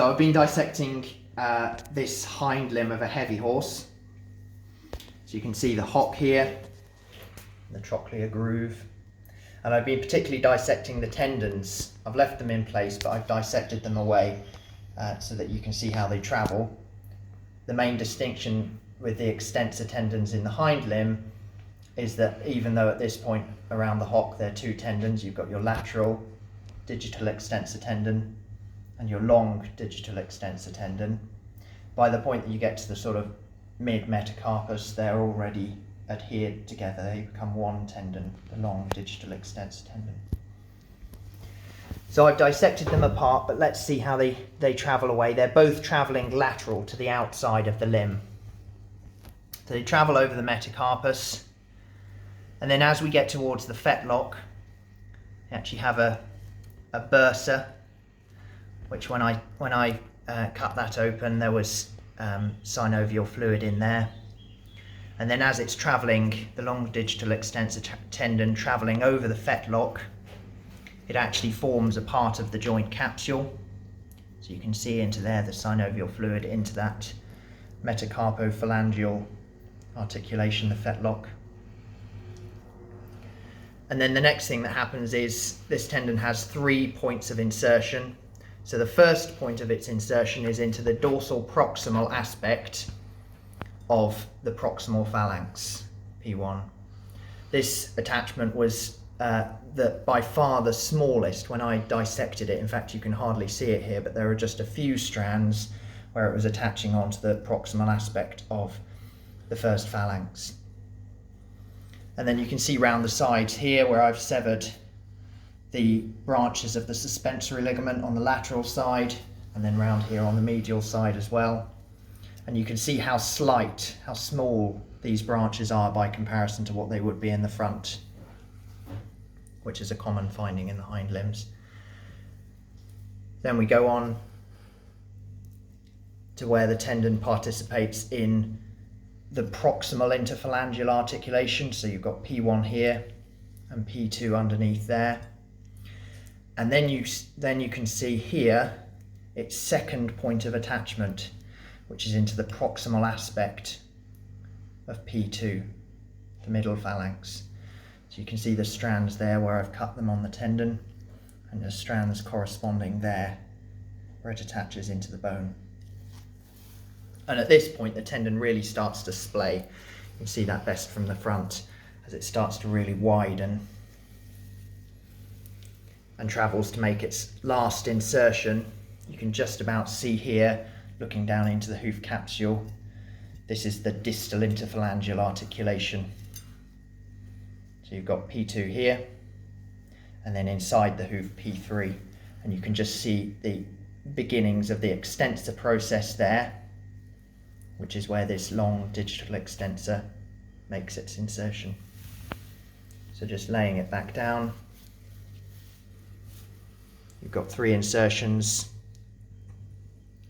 So I've been dissecting this hind limb of a heavy horse. So you can see the hock here, the trochlear groove. And I've been particularly dissecting the tendons. I've left them in place, but I've dissected them away so that you can see how they travel. The main distinction with the extensor tendons in the hind limb is that even though at this point around the hock there are two tendons, you've got your lateral digital extensor tendon and your long digital extensor tendon. By the point that you get to the sort of mid-metacarpus, they're already adhered together. They become one tendon, the long digital extensor tendon. So I've dissected them apart, but let's see how they travel away. They're both travelling lateral to the outside of the limb. So they travel over the metacarpus, and then as we get towards the fetlock, we actually have a bursa, which when I cut that open, there was synovial fluid in there. And then as it's travelling, the long digital extensor tendon travelling over the fetlock, it actually forms a part of the joint capsule. So you can see into there the synovial fluid into that metacarpophalangeal articulation, the fetlock. And then the next thing that happens is this tendon has 3 points of insertion. So the first point of its insertion is into the dorsal proximal aspect of the proximal phalanx, P1. This attachment was by far the smallest when I dissected it. In fact, you can hardly see it here, but there are just a few strands where it was attaching onto the proximal aspect of the first phalanx. And then you can see round the sides here where I've severed the branches of the suspensory ligament on the lateral side, and then round here on the medial side as well. And you can see how slight, how small these branches are by comparison to what they would be in the front, which is a common finding in the hind limbs. Then we go on to where the tendon participates in the proximal interphalangeal articulation. So you've got P1 here and P2 underneath there. And then you can see here its second point of attachment, which is into the proximal aspect of P2, the middle phalanx. So you can see the strands there where I've cut them on the tendon, and the strands corresponding there where it attaches into the bone. And at this point the tendon really starts to splay. You can see that best from the front as it starts to really widen and travels to make its last insertion. You can just about see here, looking down into the hoof capsule, this is the distal interphalangeal articulation. So you've got P2 here, and then inside the hoof P3, and you can just see the beginnings of the extensor process there, which is where this long digital extensor makes its insertion. So just laying it back down, you've got 3 insertions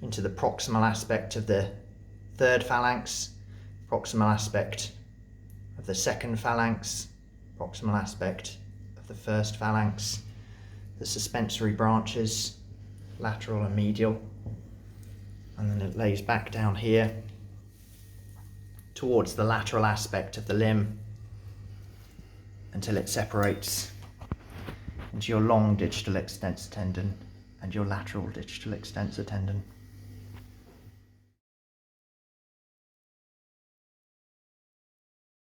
into the proximal aspect of the third phalanx, proximal aspect of the second phalanx, proximal aspect of the first phalanx, the suspensory branches, lateral and medial, and then it lays back down here towards the lateral aspect of the limb until it separates into your long digital extensor tendon and your lateral digital extensor tendon.